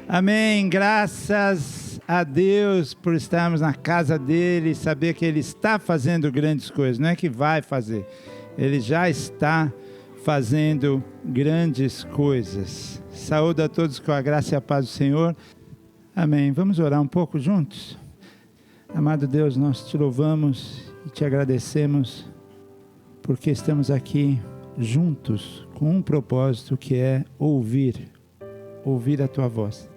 Amém. Graças a Deus por estarmos na casa dele e saber que ele está fazendo grandes coisas. Não é que vai fazer, ele já está fazendo grandes coisas. Saúde a todos com a graça e a paz do Senhor. Amém. Vamos orar um pouco juntos? Amado Deus, nós te louvamos e te agradecemos porque estamos aqui juntos com um propósito que é ouvir a tua voz.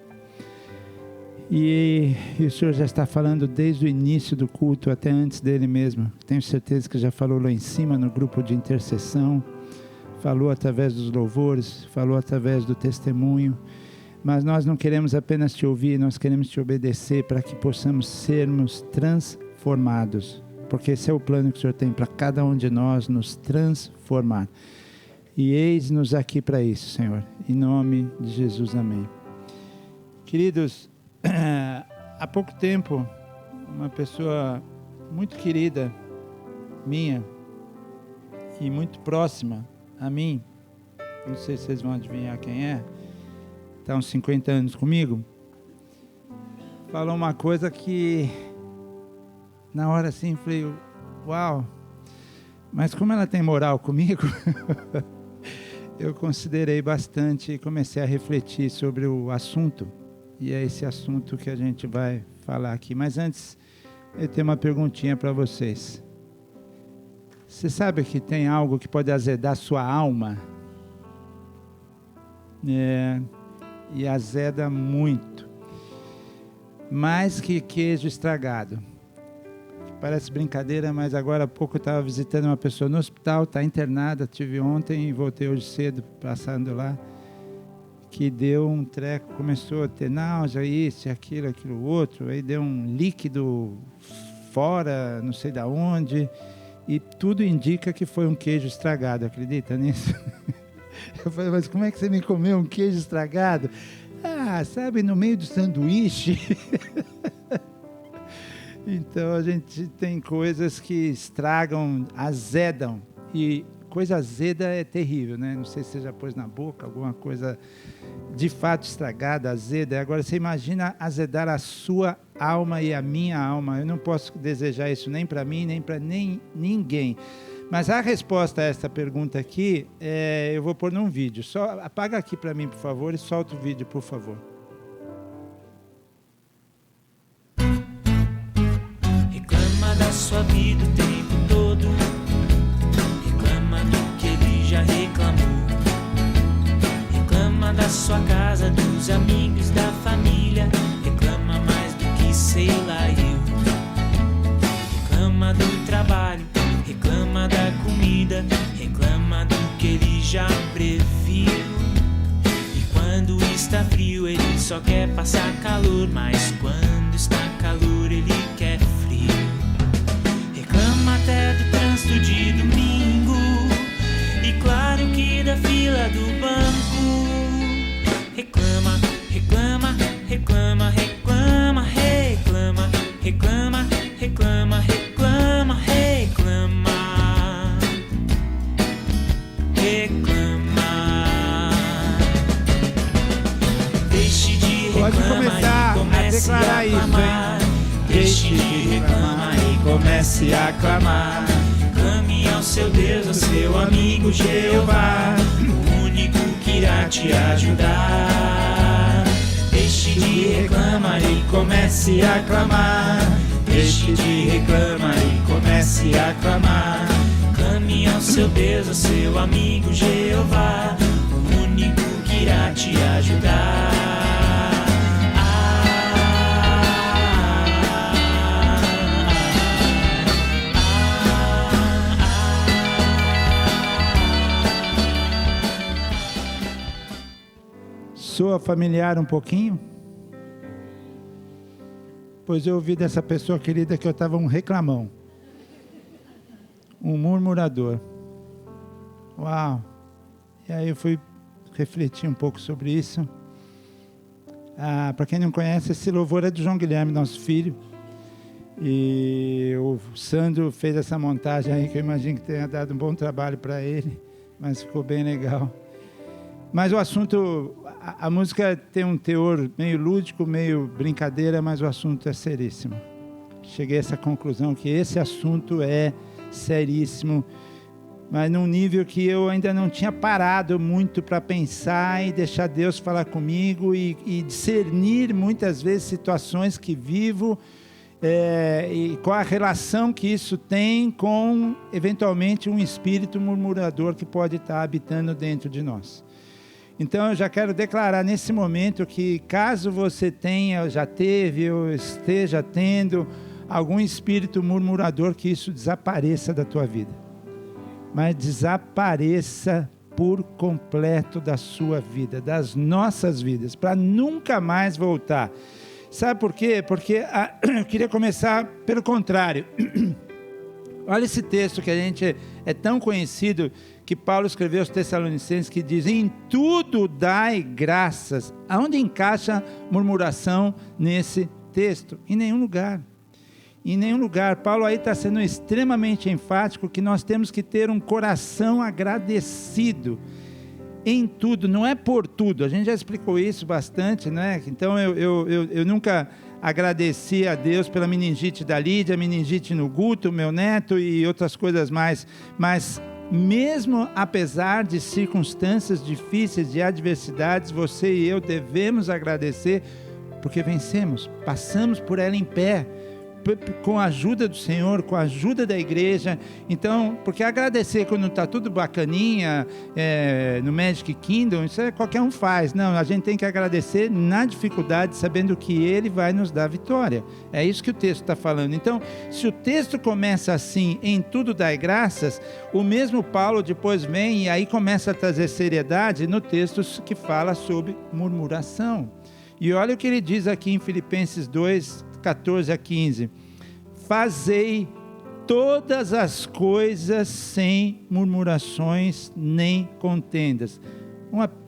E o Senhor já está falando desde o início do culto, até antes dele mesmo. Tenho certeza que já falou lá em cima no grupo de intercessão, falou através dos louvores, falou através do testemunho. Mas nós não queremos apenas te ouvir, nós queremos te obedecer para que possamos sermos transformados. Porque esse é o plano que o Senhor tem para cada um de nós, nos transformar. E eis-nos aqui para isso, Senhor. Em nome de Jesus, amém. Queridos, há pouco tempo, uma pessoa muito querida minha e muito próxima a mim, não sei se vocês vão adivinhar quem é, está uns 50 anos comigo, falou uma coisa que na hora assim falei, uau, mas como ela tem moral comigo, eu considerei bastante e comecei a refletir sobre o assunto, e é esse assunto que a gente vai falar aqui. Mas antes, eu tenho uma perguntinha para vocês. Você sabe que tem algo que pode azedar sua alma? E azeda muito. Mais que queijo estragado. Parece brincadeira, mas agora há pouco eu estava visitando uma pessoa no hospital, está internada, tive ontem e voltei hoje cedo, passando lá, que deu um treco, começou a ter náusea, isso, aquilo, outro, aí deu um líquido fora, não sei de onde, e tudo indica que foi um queijo estragado, acredita nisso? Eu falei, mas como é que você me comeu um queijo estragado? Ah, sabe, no meio do sanduíche. Então a gente tem coisas que estragam, azedam, e coisa azeda é terrível, né? Não sei se você já pôs na boca alguma coisa de fato estragada, azeda. Agora você imagina azedar a sua alma e a minha alma. Eu não posso desejar isso nem para mim, nem para ninguém. Mas a resposta a essa pergunta aqui, eu vou pôr num vídeo. Só apaga aqui para mim, por favor, e solta o vídeo, por favor. Da sua vida o tempo todo, reclama do que ele já reclamou, reclama da sua casa, dos amigos, da família, reclama mais do que sei lá eu, reclama do trabalho, reclama da comida, reclama do que ele já previu. E quando está frio ele só quer passar calor, mas quando está calor ele quer frio. Reclama até do trânsito de domingo, e claro que da fila do banco. Reclama, reclama, reclama, reclama, reclama, reclama, reclama, reclama, reclama, reclama. Deixe de reclamar, pode começar e comece a declarar a isso, clamar. hein? Deixe de reclamar e comece a clamar. Clame ao seu Deus, ao seu amigo Jeová, o único que irá te ajudar. Deixe de reclamar e comece a clamar. Deixe de reclamar e comece a clamar. Clame ao seu Deus, ao seu amigo Jeová, o único que irá te ajudar. Soa familiar um pouquinho? Pois eu ouvi dessa pessoa querida que eu estava um reclamão, um murmurador. Uau! E aí eu fui refletir um pouco sobre isso. Para quem não conhece, esse louvor é do João Guilherme, nosso filho. E o Sandro fez essa montagem aí, que eu imagino que tenha dado um bom trabalho para ele, mas ficou bem legal. Mas o assunto A música tem um teor meio lúdico, meio brincadeira, mas o assunto é seríssimo. Cheguei a essa conclusão que esse assunto é seríssimo, mas num nível que eu ainda não tinha parado muito para pensar e deixar Deus falar comigo e discernir muitas vezes situações que vivo e qual a relação que isso tem com, eventualmente, um espírito murmurador que pode estar habitando dentro de nós. Então, eu já quero declarar nesse momento que, caso você tenha, já teve ou esteja tendo algum espírito murmurador, que isso desapareça da tua vida. Mas desapareça por completo da sua vida, das nossas vidas, para nunca mais voltar. Sabe por quê? Porque eu queria começar pelo contrário. Olha esse texto que é tão conhecido, que Paulo escreveu aos Tessalonicenses, que diz: em tudo dai graças. Aonde encaixa murmuração nesse texto? Em nenhum lugar. Em nenhum lugar. Paulo aí está sendo extremamente enfático que nós temos que ter um coração agradecido em tudo, não é por tudo. A gente já explicou isso bastante, né? Então eu nunca agradeci a Deus pela meningite da Lídia, meningite no Guto, meu neto e outras coisas mais, mas mesmo apesar de circunstâncias difíceis, de adversidades, você e eu devemos agradecer, porque vencemos, passamos por ela em pé, com a ajuda do Senhor, com a ajuda da igreja. Então, porque agradecer quando está tudo bacaninha, no Magic Kingdom, isso qualquer um faz. Não, a gente tem que agradecer na dificuldade, sabendo que Ele vai nos dar vitória. É isso que o texto está falando. Então, se o texto começa assim, em tudo dai graças, o mesmo Paulo depois vem e aí começa a trazer seriedade no texto que fala sobre murmuração. E olha o que ele diz aqui em Filipenses 2, 14 a 15. Fazei todas as coisas sem murmurações nem contendas.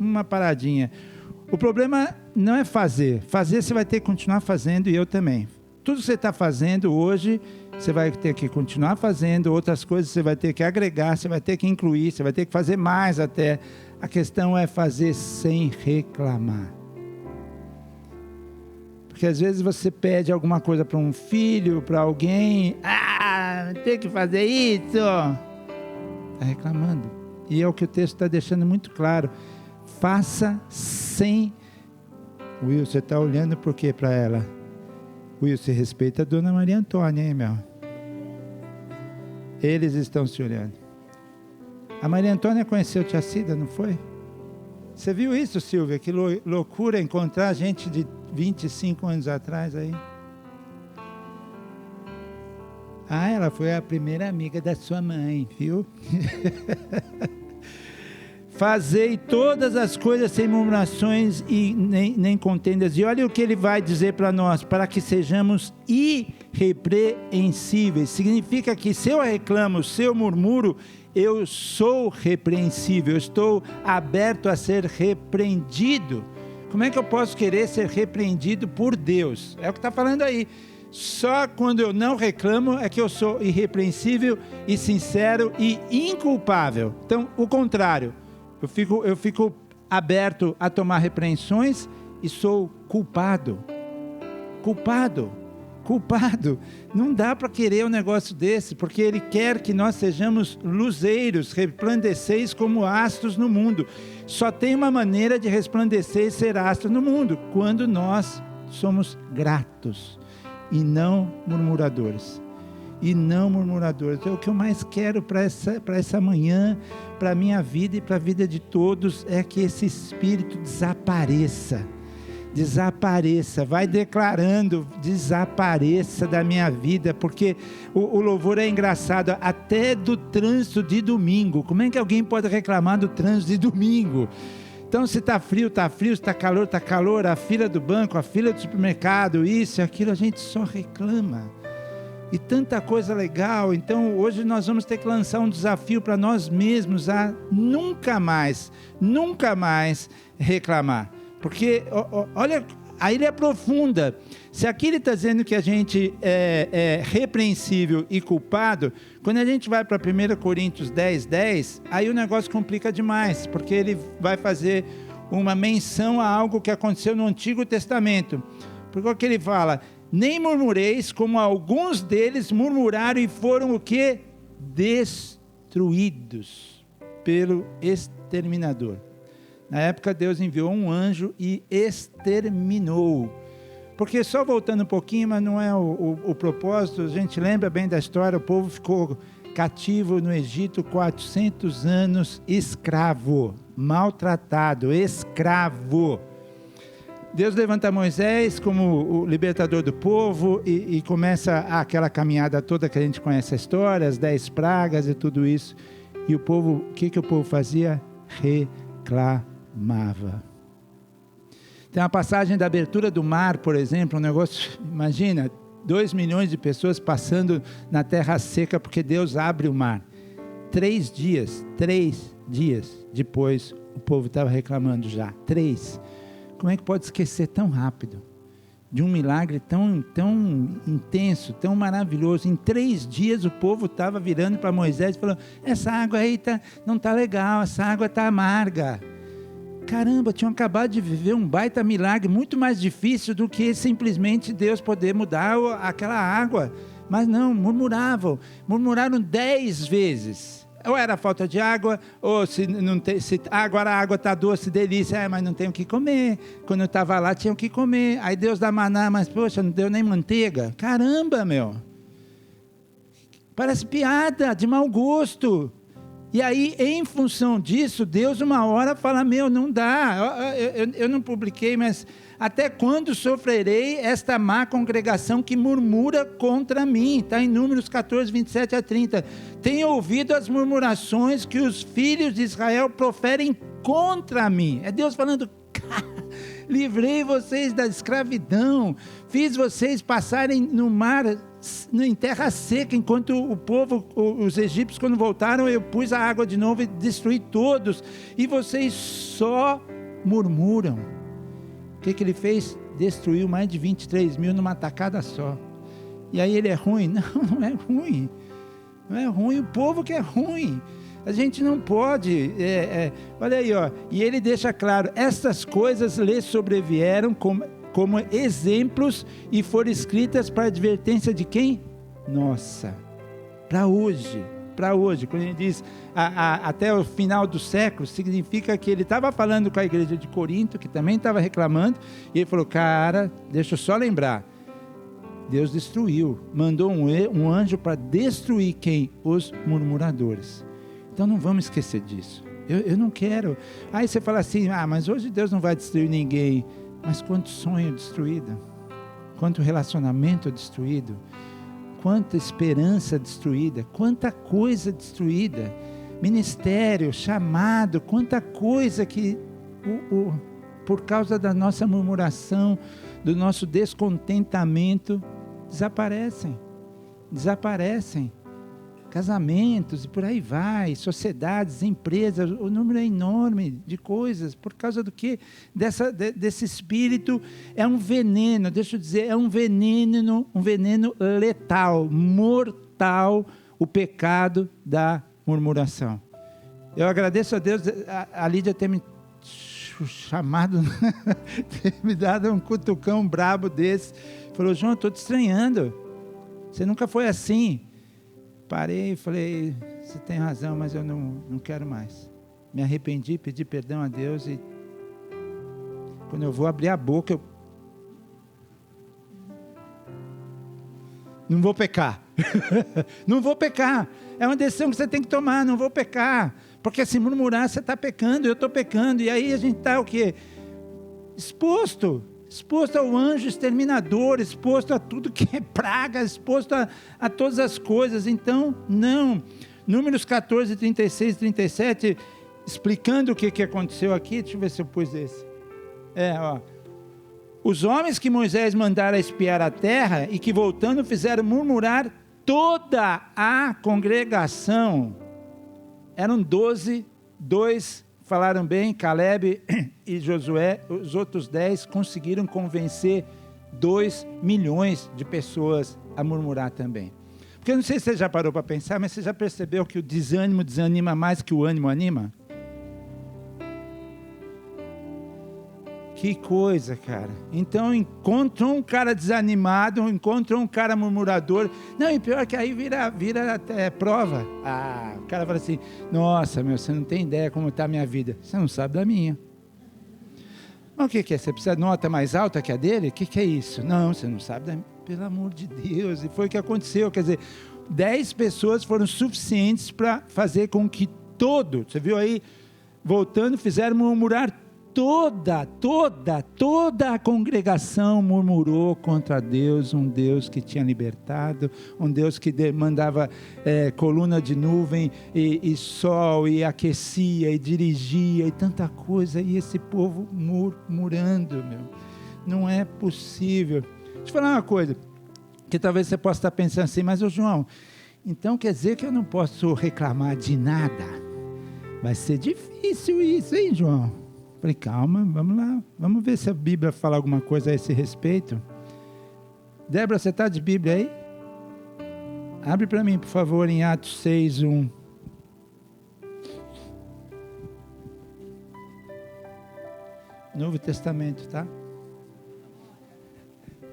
Uma paradinha. O problema não é fazer. Fazer você vai ter que continuar fazendo, e eu também. Tudo que você está fazendo hoje, você vai ter que continuar fazendo. Outras coisas você vai ter que agregar, você vai ter que incluir, você vai ter que fazer mais até. A questão é fazer sem reclamar. Porque às vezes você pede alguma coisa para um filho, para alguém, tem que fazer isso, está reclamando. E é o que o texto está deixando muito claro. Faça sem. Will, você está olhando por quê para ela? Will, você respeita a dona Maria Antônia, hein, meu? Eles estão se olhando. A Maria Antônia conheceu Tia Cida, não foi? Você viu isso, Silvia? Que loucura encontrar gente de 25 anos atrás aí. Ela foi a primeira amiga da sua mãe, viu? Fazei todas as coisas sem murmurações e nem contendas. E olha o que ele vai dizer para nós: para que sejamos irrepreensíveis. Significa que se eu reclamo, se eu murmuro, eu sou repreensível, eu estou aberto a ser repreendido. Como é que eu posso querer ser repreendido por Deus? É o que está falando aí. Só quando eu não reclamo é que eu sou irrepreensível e sincero e inculpável. Então, o contrário, eu fico aberto a tomar repreensões e sou culpado. Não dá para querer um negócio desse, porque Ele quer que nós sejamos luzeiros, resplandeceis como astros no mundo. Só tem uma maneira de resplandecer e ser astro no mundo: quando nós somos gratos e não murmuradores. É o que eu mais quero para essa manhã, para a minha vida e para a vida de todos, é que esse espírito desapareça, vai declarando, desapareça da minha vida, porque o louvor é engraçado, até do trânsito de domingo. Como é que alguém pode reclamar do trânsito de domingo? Então, se está frio, se está calor, a fila do banco, a fila do supermercado, isso e aquilo, a gente só reclama. E tanta coisa legal. Então, hoje nós vamos ter que lançar um desafio para nós mesmos a nunca mais reclamar. Porque, olha, aí ele aprofunda. Se aqui ele está dizendo que a gente é repreensível e culpado, quando a gente vai para 1 Coríntios 10:10, aí o negócio complica demais, porque ele vai fazer uma menção a algo que aconteceu no Antigo Testamento. Porque o que ele fala? Nem murmureis, como alguns deles murmuraram e foram o quê? Destruídos pelo exterminador. Na época Deus enviou um anjo e exterminou. Porque só voltando um pouquinho, mas não é o propósito, a gente lembra bem da história, o povo ficou cativo no Egito 400 anos, escravo, maltratado, escravo. Deus levanta Moisés como o libertador do povo e começa aquela caminhada toda que a gente conhece a história, as 10 pragas e tudo isso. E o povo, o que o povo fazia? Reclamava. Tem uma passagem da abertura do mar, por exemplo, um negócio, imagina, 2 milhões de pessoas passando na terra seca porque Deus abre o mar. 3 dias depois o povo estava reclamando já. 3. Como é que pode esquecer tão rápido? De um milagre tão intenso, tão maravilhoso. Em 3 dias o povo estava virando para Moisés e falando: essa água aí não está legal, essa água está amarga. Caramba, tinham acabado de viver um baita milagre, muito mais difícil do que simplesmente Deus poder mudar aquela água. Mas não, murmuraram 10 vezes. Ou era falta de água, ou agora a água está doce, delícia, mas não tenho o que comer. Quando eu estava lá, tinha o que comer. Aí Deus dá maná, mas poxa, não deu nem manteiga. Caramba, meu. Parece piada, de mau gosto. E aí, em função disso, Deus uma hora fala: meu, não dá, eu não publiquei, mas até quando sofrerei esta má congregação que murmura contra mim? Está em Números 14, 27 a 30. Tenho ouvido as murmurações que os filhos de Israel proferem contra mim. É Deus falando: livrei vocês da escravidão, fiz vocês passarem no mar, em terra seca, enquanto o povo, os egípcios, quando voltaram, eu pus a água de novo e destruí todos, e vocês só murmuram. O que ele fez? Destruiu mais de 23 mil numa tacada só. E aí ele é ruim? Não é ruim. Não é ruim, o povo que é ruim. A gente não pode, olha aí, ó, e ele deixa claro: estas coisas lhe sobrevieram como exemplos e foram escritas para advertência de quem? Nossa, para hoje, quando ele diz até o final do século, significa que ele estava falando com a igreja de Corinto, que também estava reclamando, e ele falou: cara, deixa eu só lembrar, Deus destruiu, mandou um anjo para destruir quem? Os murmuradores. Então não vamos esquecer disso. Eu não quero. Aí você fala assim: mas hoje Deus não vai destruir ninguém. Mas quanto sonho destruído, quanto relacionamento destruído, quanta esperança destruída, quanta coisa destruída, ministério, chamado, quanta coisa que por causa da nossa murmuração, do nosso descontentamento, desaparecem. Casamentos e por aí vai, sociedades, empresas, o número é enorme de coisas, por causa do que? Desse espírito. É um veneno, deixa eu dizer, é um veneno letal, mortal, o pecado da murmuração. Eu agradeço a Deus, a Lídia ter me chamado, ter me dado um cutucão brabo desse, falou: João, estou te estranhando, você nunca foi assim. Parei e falei: você tem razão, mas eu não quero mais. Me arrependi, pedi perdão a Deus, e quando eu vou abrir a boca, eu não vou pecar. Não vou pecar. É uma decisão que você tem que tomar, não vou pecar. Porque se murmurar, você está pecando, eu estou pecando. E aí a gente está o quê? Exposto ao anjo exterminador, exposto a tudo que é praga, exposto a todas as coisas. Então, não. Números 14, 36 e 37, explicando o que aconteceu aqui. Deixa eu ver se eu pus esse. Os homens que Moisés mandara espiar a terra e que voltando fizeram murmurar toda a congregação. Eram 12, 2 falaram bem, Caleb e Josué. Os outros 10 conseguiram convencer 2 milhões de pessoas a murmurar também. Porque eu não sei se você já parou para pensar, mas você já percebeu que o desânimo desanima mais que o ânimo anima? Que coisa, cara. Então encontrou um cara desanimado, encontrou um cara murmurador. Não, e pior que aí vira até prova. O cara fala assim, nossa, você não tem ideia como está a minha vida. Você não sabe da minha. Mas o que é? Você precisa de nota mais alta que a dele? O que é isso? Não, você não sabe da minha. Pelo amor de Deus. E foi o que aconteceu. Quer dizer, 10 pessoas foram suficientes para fazer com que você viu aí, voltando, fizeram murmurar. Toda a congregação murmurou contra Deus, um Deus que tinha libertado, um Deus que mandava coluna de nuvem e sol, e aquecia, e dirigia, e tanta coisa, e esse povo murmurando, não é possível. Deixa eu falar uma coisa, que talvez você possa estar pensando assim, mas ô João, então quer dizer que eu não posso reclamar de nada? Vai ser difícil isso, hein, João? Falei, calma, vamos lá, vamos ver se a Bíblia fala alguma coisa a esse respeito. Débora, você está de Bíblia aí? Abre para mim, por favor, em Atos 6:1. Novo Testamento, tá?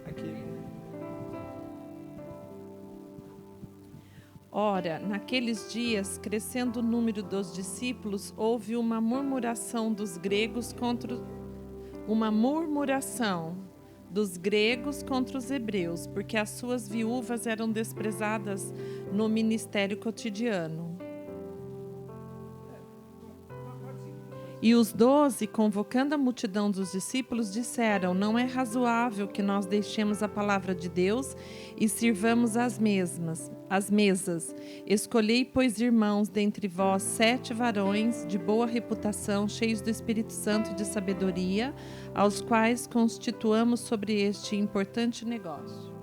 Aqui. Ora, naqueles dias, crescendo o número dos discípulos, houve uma murmuração dos gregos contra os hebreus, porque as suas viúvas eram desprezadas no ministério cotidiano. E os 12, convocando a multidão dos discípulos, disseram: não é razoável que nós deixemos a palavra de Deus e sirvamos as mesas. Escolhei, pois, irmãos, dentre vós 7 varões de boa reputação, cheios do Espírito Santo e de sabedoria, aos quais constituamos sobre este importante negócio.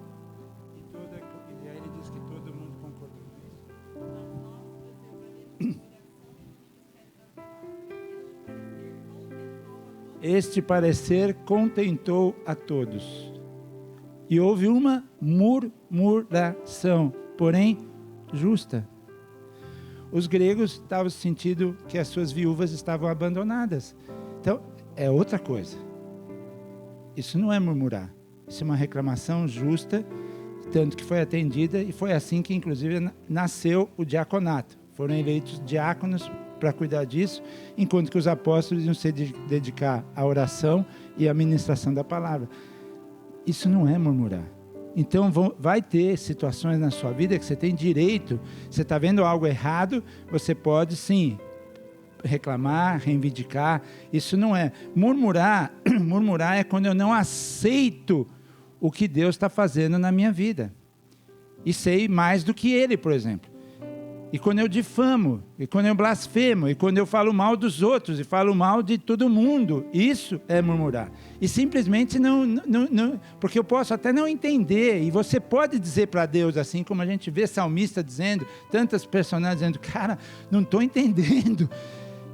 E aí ele diz que todo mundo concordou com isso. Este parecer contentou a todos. E houve uma murmuração, porém justa. Os gregos estavam sentindo que as suas viúvas estavam abandonadas. Então, é outra coisa. Isso não é murmurar. Isso é uma reclamação justa, tanto que foi atendida, e foi assim que, inclusive, nasceu o diaconato. Foram eleitos diáconos para cuidar disso, enquanto que os apóstolos iam se dedicar à oração e à ministração da palavra. Isso não é murmurar. Então vai ter situações na sua vida que você tem direito, você está vendo algo errado, você pode sim reclamar, reivindicar. Isso não é murmurar. Murmurar é quando eu não aceito o que Deus está fazendo na minha vida e sei mais do que Ele, por exemplo. E quando eu difamo, e quando eu blasfemo, e quando eu falo mal dos outros, e falo mal de todo mundo, isso é murmurar. E simplesmente não, porque eu posso até não entender, e você pode dizer para Deus, assim como a gente vê salmista dizendo, tantas personagens dizendo, cara, não estou entendendo.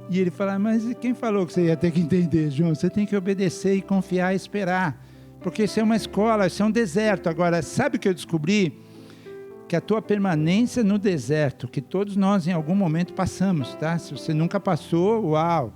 E ele fala, mas quem falou que você ia ter que entender, João? Você tem que obedecer e confiar e esperar, porque isso é uma escola, isso é um deserto. Agora, sabe o que eu descobri? Que a tua permanência no deserto, que todos nós em algum momento passamos, tá? Se você nunca passou, uau,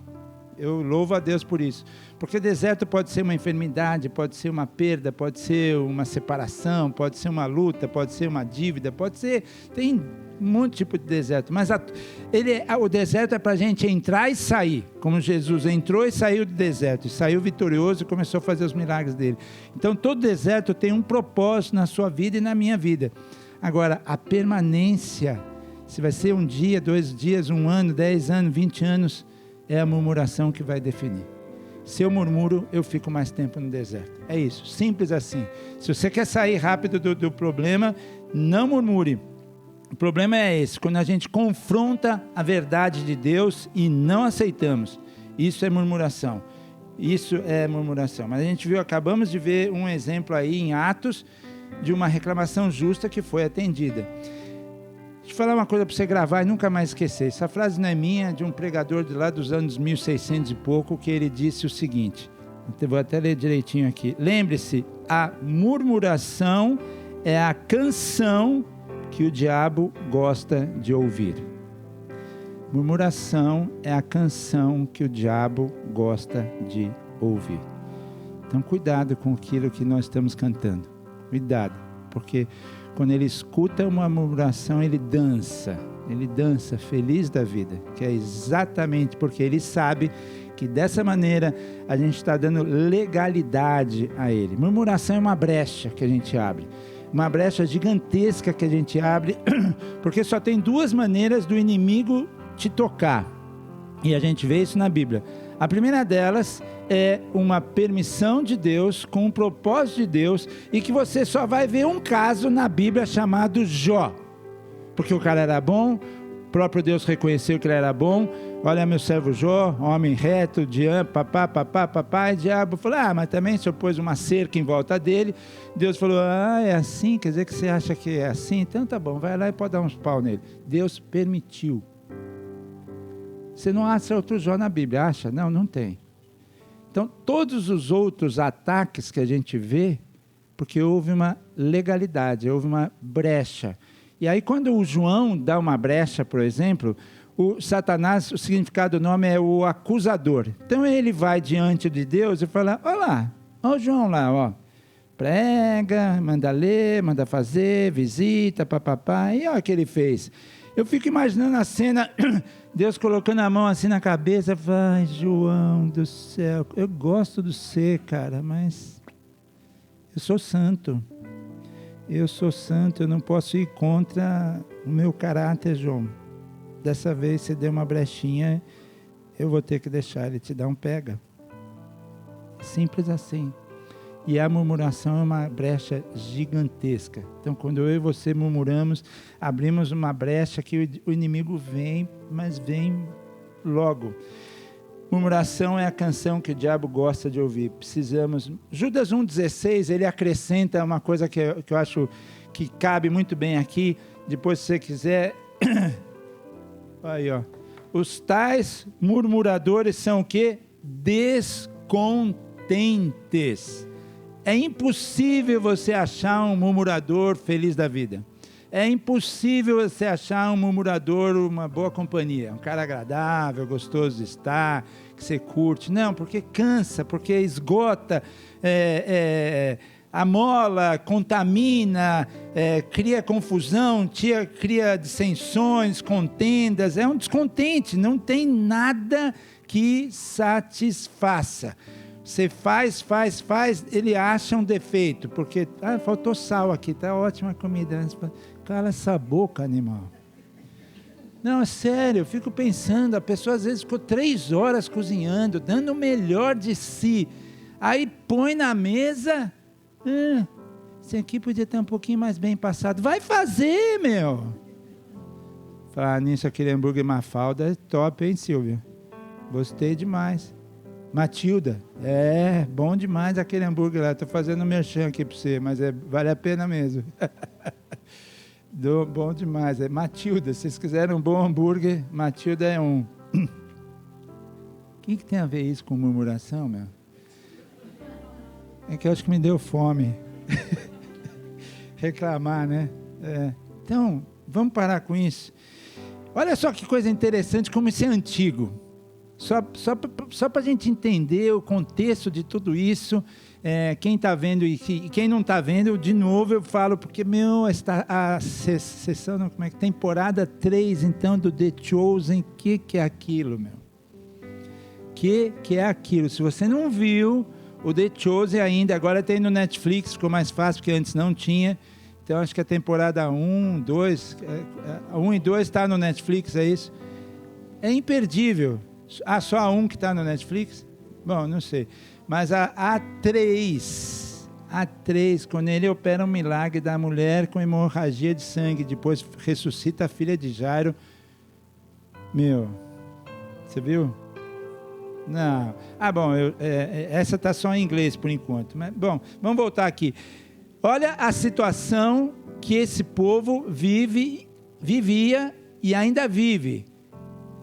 eu louvo a Deus por isso. Porque deserto pode ser uma enfermidade, pode ser uma perda, pode ser uma separação, pode ser uma luta, pode ser uma dívida, pode ser, tem um monte de tipo de deserto. Mas o deserto é para a gente entrar e sair, como Jesus entrou e saiu do deserto, e saiu vitorioso e começou a fazer os milagres dele. Então todo deserto tem um propósito na sua vida e na minha vida. Agora, a permanência, se vai ser um dia, 2 dias, 1 ano, 10 anos, 20 anos, é a murmuração que vai definir. Se eu murmuro, eu fico mais tempo no deserto. É isso, simples assim. Se você quer sair rápido do problema, não murmure. O problema é esse, quando a gente confronta a verdade de Deus e não aceitamos. Isso é murmuração. Isso é murmuração. Mas a gente acabamos de ver um exemplo aí em Atos, de uma reclamação justa que foi atendida. Deixa eu falar uma coisa para você gravar e nunca mais esquecer. Essa frase não é minha, é de um pregador de lá dos anos 1600 e pouco, que ele disse o seguinte, eu vou até ler direitinho aqui. Lembre-se, a murmuração é a canção que o diabo gosta de ouvir. Murmuração é a canção que o diabo gosta de ouvir. Então cuidado com aquilo que nós estamos cantando. Cuidado, porque quando ele escuta uma murmuração, ele dança feliz da vida, que é exatamente porque ele sabe que dessa maneira a gente está dando legalidade a ele. Murmuração é uma brecha que a gente abre, uma brecha gigantesca que a gente abre, porque só tem duas maneiras do inimigo te tocar, e a gente vê isso na Bíblia. A primeira delas é uma permissão de Deus, com um propósito de Deus, e que você só vai ver um caso na Bíblia chamado Jó, porque o cara era bom, o próprio Deus reconheceu que ele era bom. Olha meu servo Jó, homem reto, e diabo falou, mas também o Senhor pôs uma cerca em volta dele. Deus falou, é assim, quer dizer que você acha que é assim? Então tá bom, vai lá e pode dar uns pau nele. Deus permitiu. Você não acha outro Jó na Bíblia, acha? Não, não tem. Então, todos os outros ataques que a gente vê, porque houve uma legalidade, houve uma brecha. E aí, quando o João dá uma brecha, por exemplo, o Satanás, o significado do nome é o acusador. Então, ele vai diante de Deus e fala, olha o João lá, ó. Prega, manda ler, manda fazer, visita, papapá. E olha o que ele fez. Eu fico imaginando a cena, Deus colocando a mão assim na cabeça, vai, João do céu, eu gosto de você, cara, mas eu sou santo, eu não posso ir contra o meu caráter, João. Dessa vez você deu uma brechinha, eu vou ter que deixar ele te dar um pega. Simples assim. E a murmuração é uma brecha gigantesca. Então, quando eu e você murmuramos, abrimos uma brecha que o inimigo vem, mas vem logo. Murmuração é a canção que o diabo gosta de ouvir. Precisamos... Judas 1,16, ele acrescenta uma coisa que eu acho que cabe muito bem aqui. Depois, se você quiser... Aí, ó. Os tais murmuradores são o quê? Descontentes. É impossível você achar um murmurador feliz da vida. É impossível você achar um murmurador uma boa companhia. Um cara agradável, gostoso de estar, que você curte. Não, porque cansa, porque esgota, amola, contamina, cria confusão, cria dissensões, contendas. É um descontente, não tem nada que satisfaça. Você faz, ele acha um defeito, porque faltou sal aqui, está ótima a comida. Cala essa boca, animal. Não, é sério, eu fico pensando, a pessoa às vezes ficou 3 horas cozinhando, dando o melhor de si, aí põe na mesa, esse aqui podia ter um pouquinho mais bem passado. Vai fazer, meu! Falar nisso, aquele hambúrguer Mafalda é top, hein, Silvia? Gostei demais. Matilda, bom demais aquele hambúrguer lá, estou fazendo merchan aqui para você, mas vale a pena mesmo. Bom demais, Matilda, se vocês quiserem um bom hambúrguer, Matilda é um. O que tem a ver isso com murmuração, meu? É que eu acho que me deu fome. Reclamar, né? Então, vamos parar com isso. Olha só que coisa interessante, como isso é antigo. Só para a gente entender o contexto de tudo isso, quem está vendo e quem não está vendo, de novo eu falo, porque, a sessão, não, como é que temporada 3, então, do The Chosen, que é aquilo, meu? Que é aquilo? Se você não viu o The Chosen ainda, agora tem no Netflix, ficou mais fácil, porque antes não tinha. Então, acho que a temporada 1, 2, 1 e 2 está no Netflix, é isso? É imperdível. Só a 1 que está no Netflix? Bom, não sei. Mas a 3, quando ele opera um milagre da mulher com hemorragia de sangue, depois ressuscita a filha de Jairo. Você viu? Não. Bom, essa está só em inglês por enquanto. Mas, bom, vamos voltar aqui. Olha a situação que esse povo vivia e ainda vive.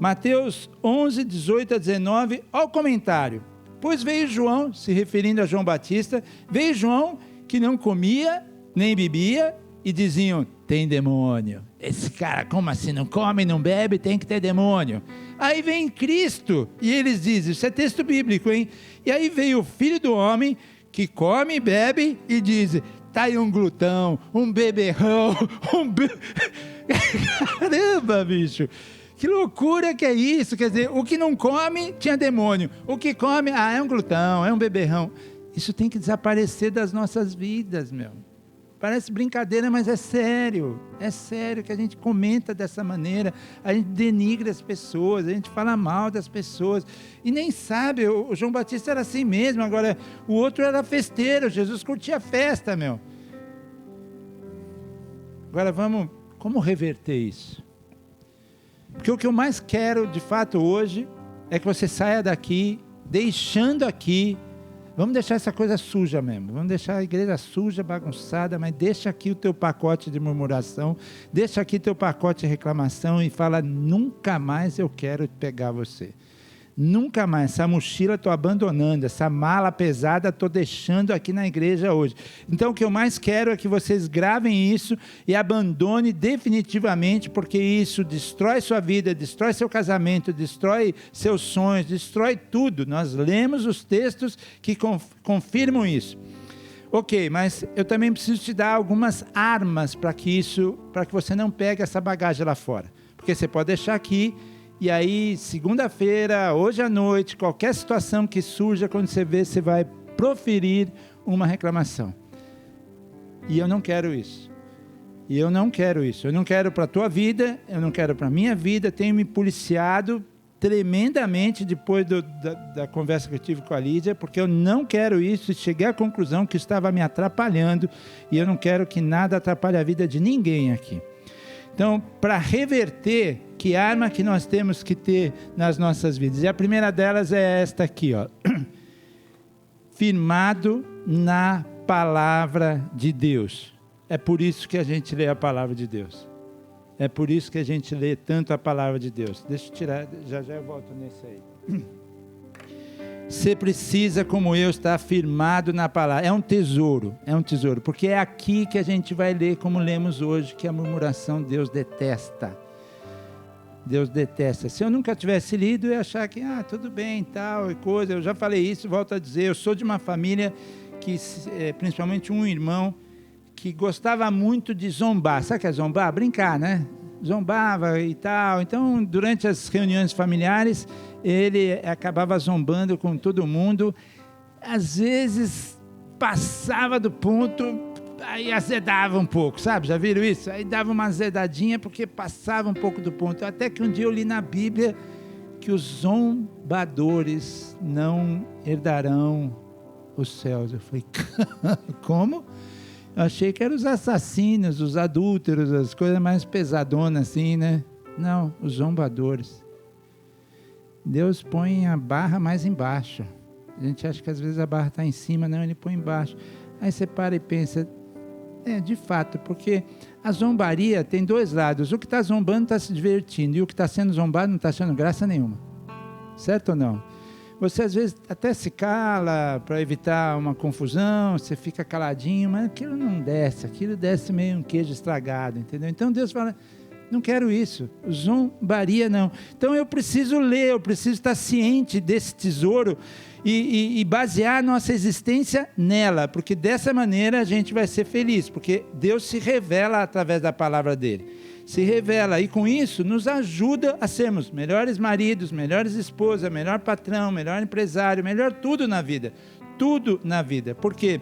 Mateus 11, 18 a 19, olha o comentário. Pois veio João, se referindo a João Batista, veio João que não comia nem bebia e diziam, tem demônio. Esse cara, como assim, não come, não bebe, tem que ter demônio. Aí vem Cristo e eles dizem, isso é texto bíblico, hein? E aí veio o Filho do Homem que come e bebe e diz, tá aí um glutão, um beberrão, Caramba, bicho! Que loucura que é isso! Quer dizer, o que não come tinha demônio. O que come, é um glutão, é um beberrão. Isso tem que desaparecer das nossas vidas, meu. Parece brincadeira, mas é sério. É sério que a gente comenta dessa maneira. A gente denigra as pessoas, a gente fala mal das pessoas. E nem sabe, o João Batista era assim mesmo. Agora, o outro era festeiro. Jesus curtia a festa, meu. Agora como reverter isso? Porque o que eu mais quero, de fato, hoje, é que você saia daqui, deixando aqui, vamos deixar essa coisa suja mesmo, vamos deixar a igreja suja, bagunçada, mas deixa aqui o teu pacote de murmuração, deixa aqui teu pacote de reclamação e fala, nunca mais eu quero pegar você. Nunca mais, essa mochila estou abandonando, essa mala pesada estou deixando aqui na igreja hoje. Então o que eu mais quero é que vocês gravem isso e abandonem definitivamente, porque isso destrói sua vida, destrói seu casamento, destrói seus sonhos, destrói tudo. Nós lemos os textos que confirmam isso. Ok, mas eu também preciso te dar algumas armas para que você não pegue essa bagagem lá fora. Porque você pode deixar aqui. E aí, segunda-feira, hoje à noite, qualquer situação que surja, quando você vê, você vai proferir uma reclamação. E eu não quero isso. Eu não quero para a tua vida, eu não quero para a minha vida. Tenho me policiado tremendamente depois da conversa que eu tive com a Lídia, porque eu não quero isso. E cheguei à conclusão que estava me atrapalhando. E eu não quero que nada atrapalhe a vida de ninguém aqui. Então, para reverter, que arma que nós temos que ter nas nossas vidas? E a primeira delas é esta aqui, ó. Firmado na palavra de Deus. É por isso que a gente lê a palavra de Deus. É por isso que a gente lê tanto a palavra de Deus. Deixa eu tirar, já eu volto nesse aí. Você precisa, como eu, estar firmado na palavra. É um tesouro, porque é aqui que a gente vai ler, como lemos hoje, que a murmuração Deus detesta. Deus detesta. Se eu nunca tivesse lido, eu ia achar que, tudo bem, tal e coisa. Eu já falei isso, volto a dizer, eu sou de uma família que, principalmente um irmão, que gostava muito de zombar. Sabe o que é zombar? Brincar, né? Zombava e tal. Então, durante as reuniões familiares, ele acabava zombando com todo mundo. Às vezes, passava do ponto, aí azedava um pouco, sabe? Já viram isso? Aí dava uma azedadinha porque passava um pouco do ponto. Até que um dia eu li na Bíblia que os zombadores não herdarão os céus. Eu falei, como? Eu achei que eram os assassinos, os adúlteros, as coisas mais pesadonas assim, né? Não, os zombadores. Deus põe a barra mais embaixo. A gente acha que às vezes a barra está em cima, não, ele põe embaixo. Aí você para e pensa, de fato, porque a zombaria tem dois lados. O que está zombando está se divertindo, e o que está sendo zombado não está achando graça nenhuma. Certo ou não? Você às vezes até se cala para evitar uma confusão, você fica caladinho, mas aquilo não desce, aquilo desce meio um queijo estragado, entendeu? Então Deus fala, não quero isso, zombaria não. Então eu preciso ler, eu preciso estar ciente desse tesouro e basear nossa existência nela, porque dessa maneira a gente vai ser feliz, porque Deus se revela através da palavra dele. Se revela e com isso nos ajuda a sermos melhores maridos, melhores esposas, melhor patrão, melhor empresário, melhor tudo na vida, porque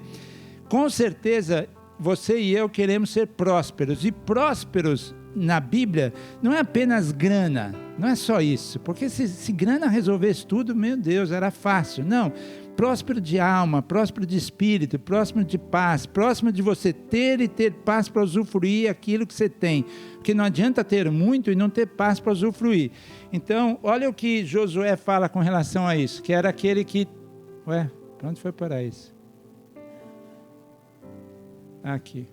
com certeza você e eu queremos ser prósperos, e prósperos na Bíblia não é apenas grana, não é só isso, porque se grana resolvesse tudo, meu Deus, era fácil, não. Próspero de alma, próspero de espírito, próximo de paz, próximo de você ter e ter paz para usufruir aquilo que você tem, porque não adianta ter muito e não ter paz para usufruir. Então, olha o que Josué fala com relação a isso, que era aquele que... para onde foi parar isso? Aqui.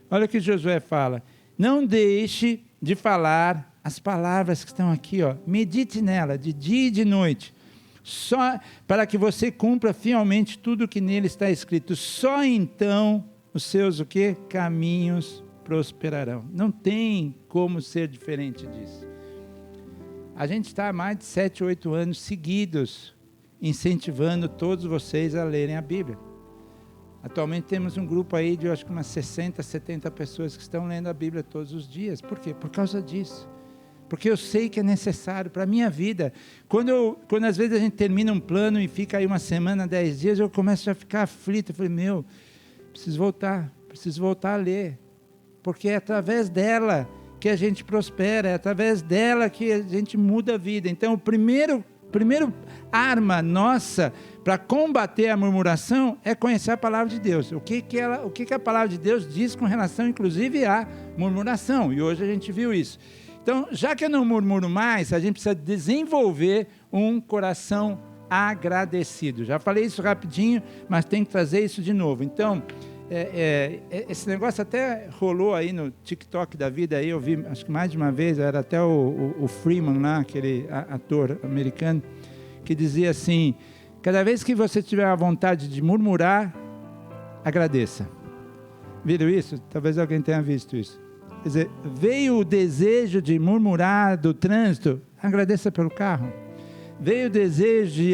Olha o que Josué fala, não deixe de falar as palavras que estão aqui, medite nela de dia e de noite, só para que você cumpra fielmente tudo o que nele está escrito. Só então os seus caminhos prosperarão. Não tem como ser diferente disso. A gente está há mais de 7, 8 anos seguidos incentivando todos vocês a lerem a Bíblia. Atualmente temos um grupo aí de, eu acho que umas 60, 70 pessoas que estão lendo a Bíblia todos os dias. Por quê? Por causa disso. Porque eu sei que é necessário para a minha vida. Quando às vezes a gente termina um plano e fica aí uma semana, 10 dias, eu começo a ficar aflito. Eu falei, preciso voltar a ler. Porque é através dela que a gente prospera, é através dela que a gente muda a vida. Então, o primeiro arma nossa para combater a murmuração é conhecer a palavra de Deus. O que a palavra de Deus diz com relação, inclusive, à murmuração. E hoje a gente viu isso. Então, já que eu não murmuro mais, a gente precisa desenvolver um coração agradecido. Já falei isso rapidinho, mas tem que trazer isso de novo. Então, esse negócio até rolou aí no TikTok da vida, aí eu vi, acho que mais de uma vez, era até o Freeman lá, aquele ator americano, que dizia assim, cada vez que você tiver a vontade de murmurar, agradeça. Viram isso? Talvez alguém tenha visto isso. Quer dizer, veio o desejo de murmurar do trânsito, agradeça pelo carro. Veio o desejo de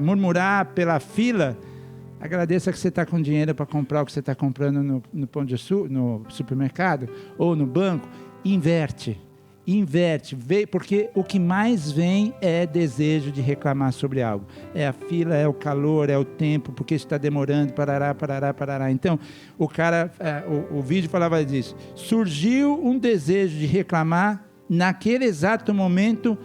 murmurar pela fila, agradeça que você está com dinheiro para comprar o que você está comprando no Pão de Açúcar, no supermercado ou no banco. Inverte, porque o que mais vem é desejo de reclamar sobre algo. É a fila, é o calor, é o tempo, porque isso está demorando, parará. Então, o vídeo falava disso. Surgiu um desejo de reclamar, naquele exato momento,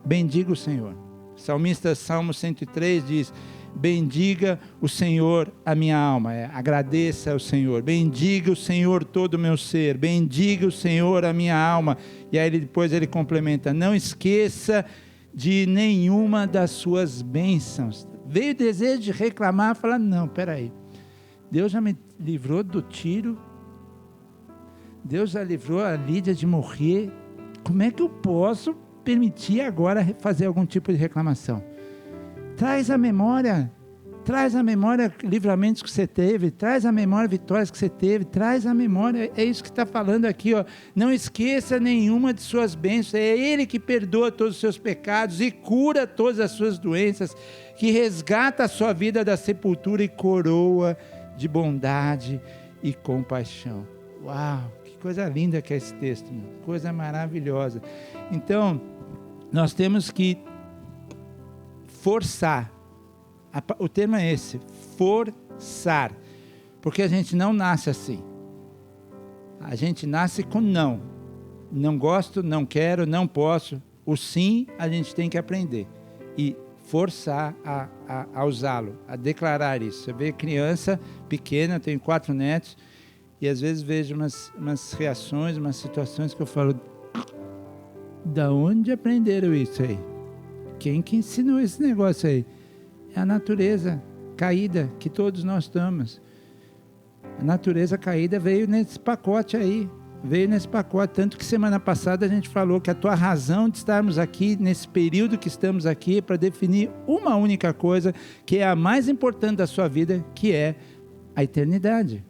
bendiga o Senhor. O salmista, Salmo 103 diz, bendiga o Senhor a minha alma, agradeça ao Senhor, bendiga o Senhor todo o meu ser, bendiga o Senhor a minha alma, e aí depois ele complementa, não esqueça de nenhuma das suas bênçãos. Veio o desejo de reclamar, falar, não, peraí, Deus já me livrou do tiro, Deus já livrou a Lídia de morrer, como é que eu posso permitir agora fazer algum tipo de reclamação? Traz à memória livramentos que você teve, traz à memória vitórias que você teve, traz à memória, é isso que está falando aqui, ó. Não esqueça nenhuma de suas bênçãos, é Ele que perdoa todos os seus pecados e cura todas as suas doenças, que resgata a sua vida da sepultura e coroa de bondade e compaixão. Uau, que coisa linda que é esse texto, coisa maravilhosa. Então, nós temos que forçar, o termo é esse, forçar, porque a gente não nasce assim, a gente nasce com não gosto, não quero, não posso, o sim a gente tem que aprender, e forçar a usá-lo, a declarar isso. Você vê criança pequena, eu tenho 4 netos, e às vezes vejo umas reações, umas situações que eu falo, da onde aprenderam isso aí? Quem que ensinou esse negócio aí? É a natureza caída que todos nós estamos. A natureza caída veio nesse pacote aí. Tanto que semana passada a gente falou que a tua razão de estarmos aqui, nesse período que estamos aqui, é para definir uma única coisa, que é a mais importante da sua vida, que é a eternidade.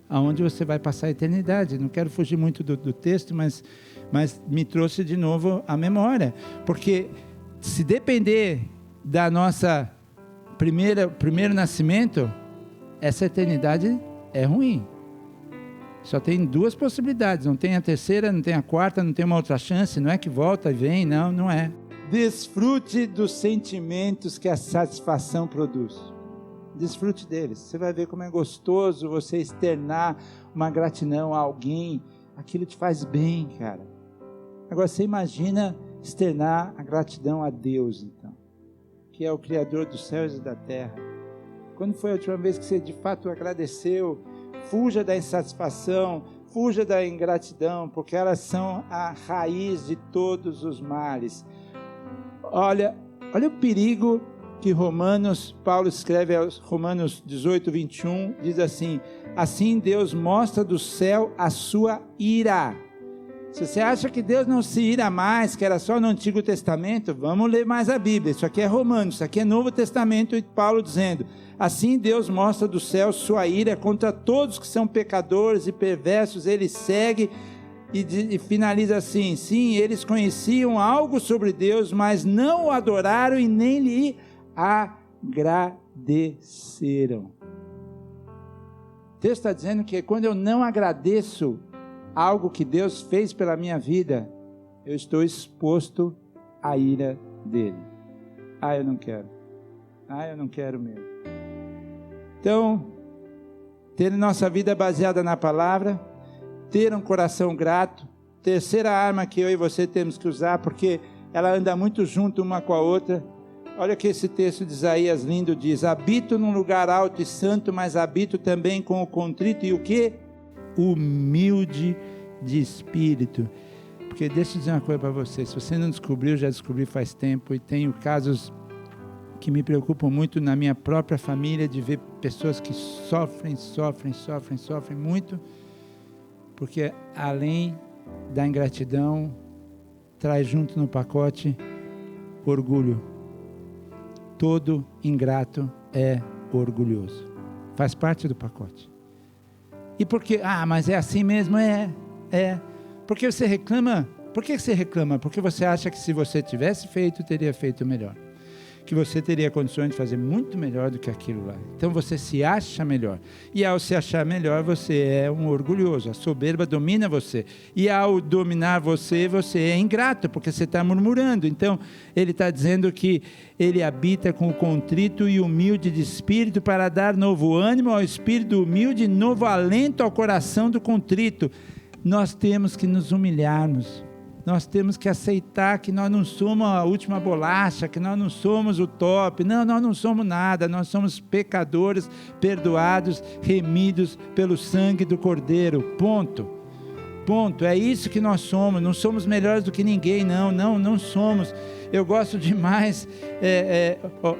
Aonde você vai passar a eternidade. Não quero fugir muito do texto, mas me trouxe de novo a memória. Porque se depender da nossa primeiro nascimento, essa eternidade é ruim. Só tem 2 possibilidades, não tem a terceira, não tem a quarta, não tem uma outra chance, não é que volta e vem, não é. Desfrute dos sentimentos que a satisfação produz. Desfrute deles. Você vai ver como é gostoso você externar uma gratidão a alguém. Aquilo te faz bem, cara. Agora você imagina externar a gratidão a Deus, então, que é o Criador dos céus e da terra. Quando foi a última vez que você de fato agradeceu? Fuja da insatisfação, fuja da ingratidão, porque elas são a raiz de todos os males. Olha o perigo que Paulo escreve aos Romanos 18, 21, diz assim, assim Deus mostra do céu a sua ira. Se você acha que Deus não se ira mais, que era só no Antigo Testamento, vamos ler mais a Bíblia. Isso aqui é Romanos, isso aqui é Novo Testamento, e Paulo dizendo, assim Deus mostra do céu sua ira contra todos que são pecadores e perversos. Ele segue e finaliza assim, sim, eles conheciam algo sobre Deus, mas não o adoraram e nem lhe agradeceram. O texto está dizendo que quando eu não agradeço algo que Deus fez pela minha vida, eu estou exposto à ira dele. Eu não quero. Eu não quero mesmo. Então, ter nossa vida baseada na palavra, ter um coração grato, terceira arma que eu e você temos que usar, porque ela anda muito junto uma com a outra. Olha que esse texto de Isaías lindo diz: habito num lugar alto e santo, mas habito também com o contrito e o quê? Humilde de espírito. Porque deixa eu dizer uma coisa para você, se você não descobriu, já descobri faz tempo, e tenho casos que me preocupam muito na minha própria família, de ver pessoas que sofrem muito, porque além da ingratidão, traz junto no pacote orgulho. Todo ingrato é orgulhoso. Faz parte do pacote. E por que? Mas é assim mesmo? É. Por que você reclama? Por que você reclama? Porque você acha que se você tivesse feito, teria feito melhor. Que você teria condições de fazer muito melhor do que aquilo lá. Então você se acha melhor. E ao se achar melhor, você é um orgulhoso. A soberba domina você. E ao dominar você, você é ingrato, porque você está murmurando. Então, ele está dizendo que ele habita com o contrito e humilde de espírito para dar novo ânimo ao espírito humilde e novo alento ao coração do contrito. Nós temos que nos humilharmos. Nós temos que aceitar que nós não somos a última bolacha, que nós não somos o top. Não, nós não somos nada. Nós somos pecadores, perdoados, remidos pelo sangue do Cordeiro. Ponto. É isso que nós somos. Não somos melhores do que ninguém, não somos. Eu gosto demais.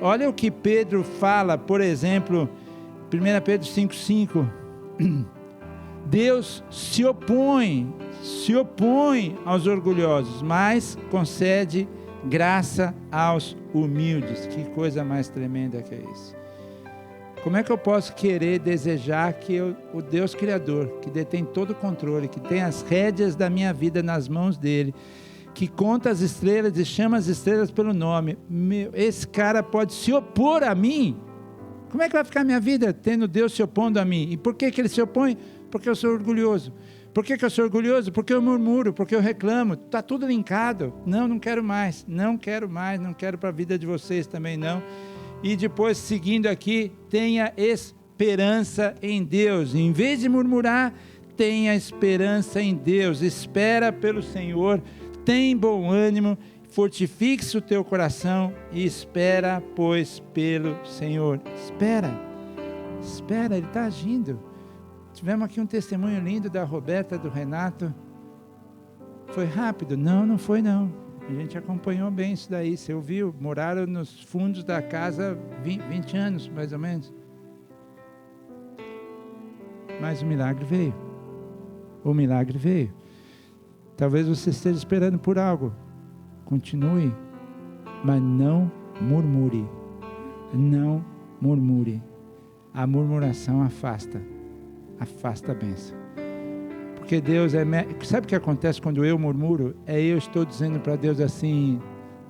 Olha o que Pedro fala, por exemplo, 1 Pedro 5,5. Deus se opõe aos orgulhosos, mas concede graça aos humildes. Que coisa mais tremenda que é isso. Como é que eu posso querer, desejar que o Deus Criador, que detém todo o controle, que tem as rédeas da minha vida nas mãos dele, que conta as estrelas e chama as estrelas pelo nome, esse cara pode se opor a mim? Como é que vai ficar a minha vida tendo Deus se opondo a mim? E por que ele se opõe? Porque eu sou orgulhoso. Por que eu sou orgulhoso? Porque eu murmuro, porque eu reclamo. Está tudo linkado. Não quero mais, não quero para a vida de vocês também não. E depois, seguindo aqui, tenha esperança em Deus. Em vez de murmurar, tenha esperança em Deus. Espera pelo Senhor, tem bom ânimo, fortifique o teu coração e espera, pois, pelo Senhor. Espera, Ele está agindo. Tivemos aqui um testemunho lindo da Roberta, do Renato. Foi rápido? Não foi não. A gente acompanhou bem isso daí. Você ouviu? Moraram nos fundos da casa 20 anos, mais ou menos. Mas o milagre veio. Talvez você esteja esperando por algo. Continue, mas não murmure. Não murmure. A murmuração afasta a bênção. Porque Deus sabe o que acontece quando eu murmuro? Eu estou dizendo para Deus assim: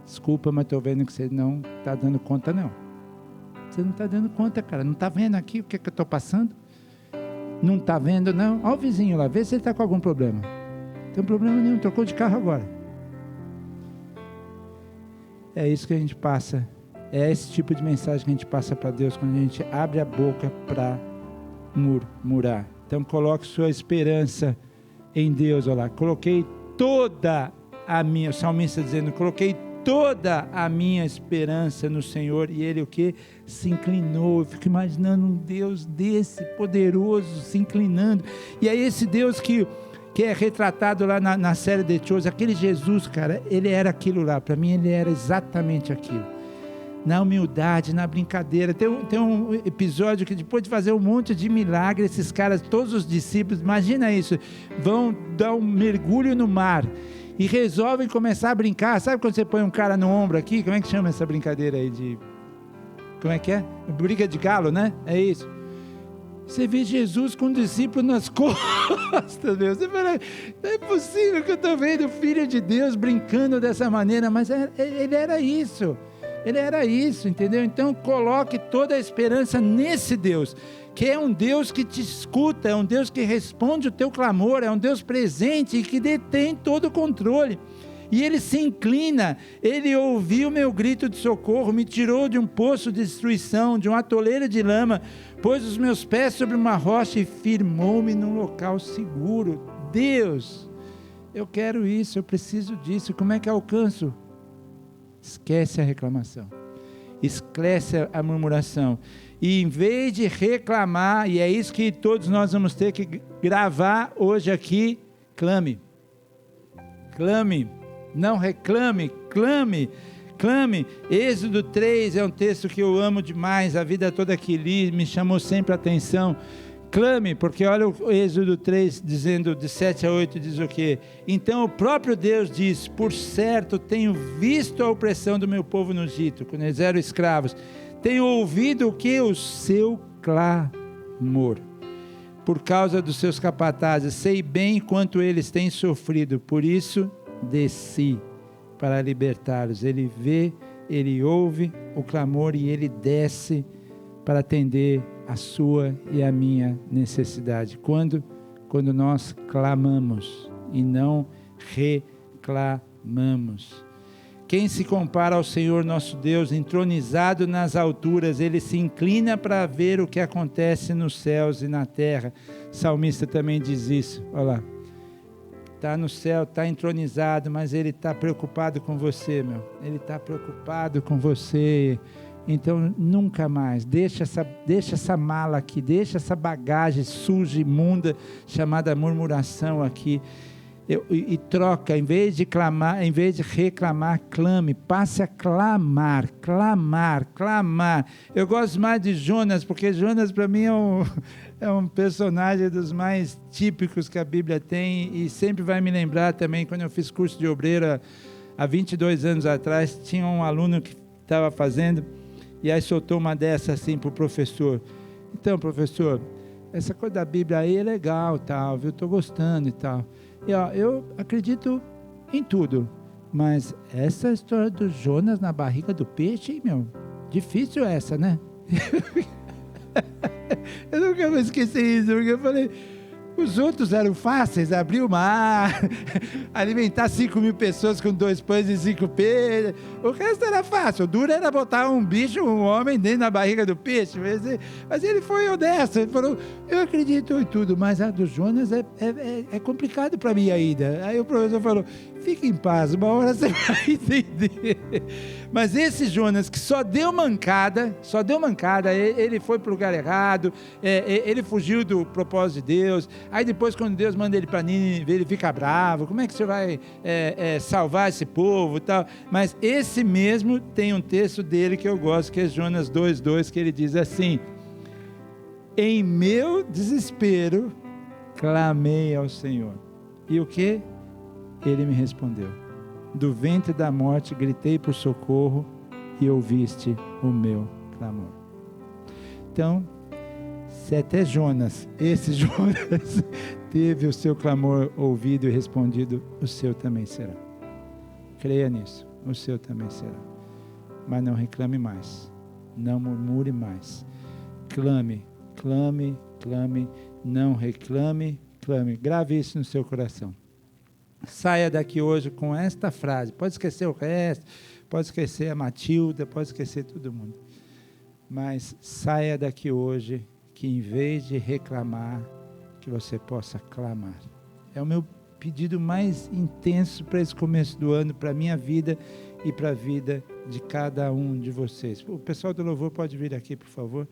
desculpa, mas estou vendo que você não está dando conta não. Você não está dando conta, cara. Não está vendo aqui o que eu estou passando? Não está vendo não? Olha o vizinho lá, vê se ele está com algum problema. Não tem problema nenhum, trocou de carro agora. É isso que a gente passa. É esse tipo de mensagem que a gente passa para Deus quando a gente abre a boca para murmurar. Então coloque sua esperança em Deus. Olha lá, coloquei toda a minha, o salmista dizendo, coloquei toda a minha esperança no Senhor, e Ele o que? Se inclinou. Eu fico imaginando um Deus desse, poderoso, se inclinando, e aí esse Deus que é retratado lá na série The Chosen, aquele Jesus, cara, Ele era aquilo lá, para mim Ele era exatamente aquilo. Na humildade, na brincadeira. Tem um episódio que depois de fazer um monte de milagre, esses caras, todos os discípulos, imagina isso, vão dar um mergulho no mar e resolvem começar a brincar. Sabe quando você põe um cara no ombro aqui? Como é que chama essa brincadeira aí? Como é que é? Briga de galo, né? É isso. Você vê Jesus com o discípulo nas costas, meu. Você fala, não é possível que eu estou vendo o Filho de Deus brincando dessa maneira, mas ele era isso. Ele era isso, entendeu? Então coloque toda a esperança nesse Deus, que é um Deus que te escuta, é um Deus que responde o teu clamor, é um Deus presente e que detém todo o controle. E Ele se inclina, Ele ouviu meu grito de socorro, me tirou de um poço de destruição, de um atoleiro de lama, pôs os meus pés sobre uma rocha e firmou-me num local seguro. Deus, eu quero isso, eu preciso disso, como é que eu alcanço? Esquece a reclamação, esquece a murmuração, e em vez de reclamar, e é isso que todos nós vamos ter que gravar hoje aqui, clame, não reclame, clame. Êxodo 3 é um texto que eu amo demais, a vida toda que li, me chamou sempre a atenção. Clame, porque olha o Êxodo 3 dizendo, de 7 a 8, diz o quê? Então o próprio Deus diz, por certo tenho visto a opressão do meu povo no Egito, quando eles eram escravos, tenho ouvido o que? O seu clamor, por causa dos seus capatazes, sei bem quanto eles têm sofrido, por isso desci para libertá-los. Ele vê, ele ouve o clamor e ele desce para atender a sua e a minha necessidade. Quando nós clamamos e não reclamamos. Quem se compara ao Senhor nosso Deus, entronizado nas alturas, Ele se inclina para ver o que acontece nos céus e na terra. O salmista também diz isso, olha lá. Está no céu, está entronizado, mas Ele está preocupado com você, meu. Ele está preocupado com você. Então, nunca mais, deixa essa mala aqui, deixa essa bagagem suja, imunda, chamada murmuração aqui, e troca, em vez de reclamar, clame, passe a clamar. Eu gosto mais de Jonas, porque Jonas para mim é um personagem dos mais típicos que a Bíblia tem, e sempre vai me lembrar também, quando eu fiz curso de obreiro, há 22 anos atrás, tinha um aluno que estava fazendo, e aí soltou uma dessa assim para o professor. Então, professor, essa coisa da Bíblia aí é legal, tal, viu? Estou gostando e tal. E ó, eu acredito em tudo, mas essa história do Jonas na barriga do peixe, meu, difícil essa, né? Eu nunca vou esquecer isso, porque eu falei, os outros eram fáceis, abrir o mar, alimentar 5.000 pessoas com 2 pães e 5 peixes, o resto era fácil, o duro era botar um bicho, um homem dentro da barriga do peixe, mas ele foi honesto, ele falou, eu acredito em tudo, mas a do Jonas é complicado para mim ainda. Aí o professor falou, fique em paz, uma hora você vai entender. Mas esse Jonas que só deu mancada, ele foi para o lugar errado, ele fugiu do propósito de Deus, aí depois quando Deus manda ele para Nínive, ele fica bravo, como é que você vai salvar esse povo e tal? Mas esse mesmo tem um texto dele que eu gosto, que é Jonas 2:2, que ele diz assim, em meu desespero clamei ao Senhor, e o que? Ele me respondeu, do ventre da morte gritei por socorro e ouviste o meu clamor. Então, se até esse Jonas teve o seu clamor ouvido e respondido, o seu também será. Creia nisso, o seu também será. Mas não reclame mais, não murmure mais. Clame, não reclame, clame. Grave isso no seu coração. Saia daqui hoje com esta frase. Pode esquecer o resto, pode esquecer a Matilda, pode esquecer todo mundo. Mas saia daqui hoje que em vez de reclamar, que você possa clamar. É o meu pedido mais intenso para esse começo do ano, para a minha vida e para a vida de cada um de vocês. O pessoal do louvor pode vir aqui, por favor.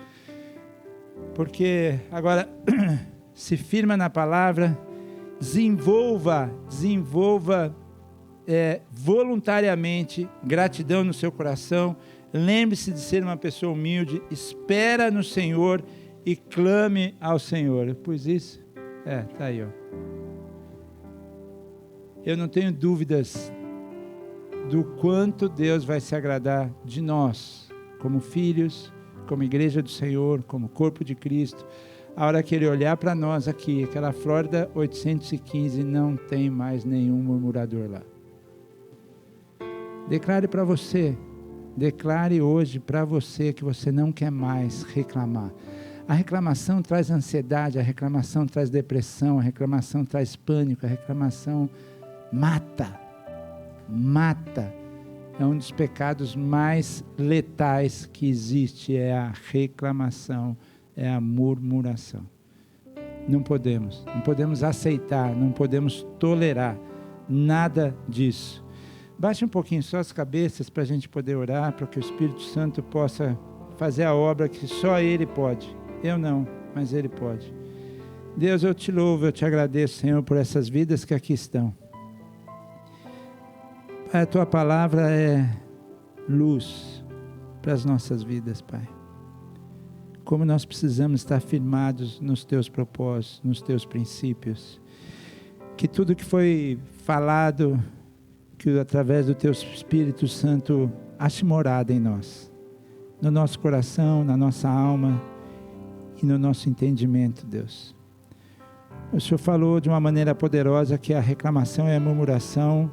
Porque agora se firma na palavra, desenvolva voluntariamente gratidão no seu coração, lembre-se de ser uma pessoa humilde, espera no Senhor e clame ao Senhor. Eu pus isso? Tá aí, ó. Eu não tenho dúvidas do quanto Deus vai se agradar de nós, como filhos, como igreja do Senhor, como corpo de Cristo. A hora que Ele olhar para nós aqui, aquela Flórida 815, não tem mais nenhum murmurador lá. Declare para você, Declare hoje para você que você não quer mais reclamar. A reclamação traz ansiedade, a reclamação traz depressão, a reclamação traz pânico, a reclamação mata. É um dos pecados mais letais que existe, é a reclamação, é a murmuração. Não podemos aceitar, não podemos tolerar nada disso. Baixe um pouquinho só as cabeças para a gente poder orar, para que o Espírito Santo possa fazer a obra que só Ele pode. Eu não, mas Ele pode. Deus, eu te louvo, eu te agradeço, Senhor, por essas vidas que aqui estão. Pai, a Tua palavra é luz para as nossas vidas, Pai. Como nós precisamos estar firmados nos Teus propósitos, nos Teus princípios. Que tudo que foi falado, que através do Teu Espírito Santo ache morada em nós, no nosso coração, na nossa alma e no nosso entendimento, Deus. O Senhor falou de uma maneira poderosa que a reclamação e a murmuração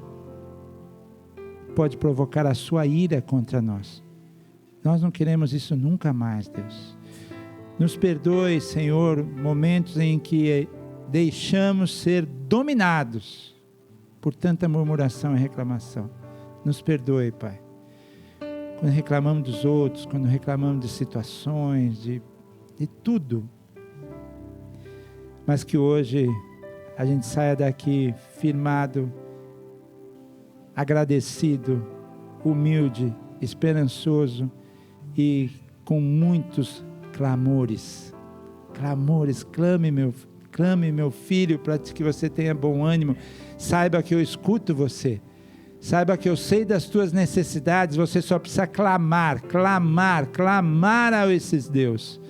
pode provocar a sua ira contra nós. Nós não queremos isso nunca mais, Deus. Nos perdoe, Senhor, momentos em que deixamos ser dominados por tanta murmuração e reclamação. Nos perdoe, Pai. Quando reclamamos dos outros, quando reclamamos de situações, de tudo. Mas que hoje a gente saia daqui firmado, agradecido, humilde, esperançoso e com muitos clamores. Clame, meu filho, para que você tenha bom ânimo. Saiba que eu escuto você. Saiba que eu sei das tuas necessidades. Você só precisa clamar a esses Deus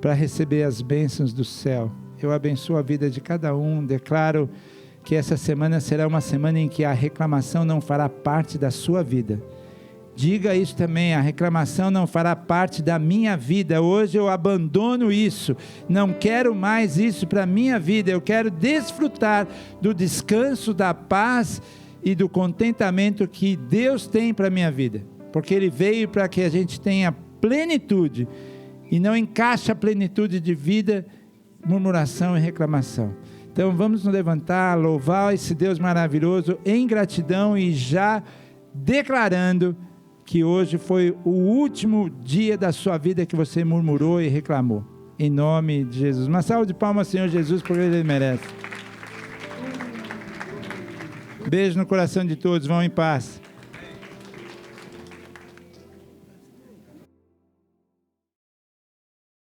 para receber as bênçãos do céu. Eu abençoo a vida de cada um. Declaro que essa semana será uma semana em que a reclamação não fará parte da sua vida. Diga isso também, a reclamação não fará parte da minha vida. Hoje eu abandono isso, não quero mais isso para a minha vida. Eu quero desfrutar do descanso, da paz e do contentamento que Deus tem para a minha vida. Porque Ele veio para que a gente tenha plenitude e não encaixa a plenitude de vida, murmuração e reclamação. Então vamos nos levantar, louvar esse Deus maravilhoso em gratidão e já declarando que hoje foi o último dia da sua vida que você murmurou e reclamou. Em nome de Jesus. Uma salva de palmas, Senhor Jesus, porque Ele merece. Beijo no coração de todos. Vão em paz.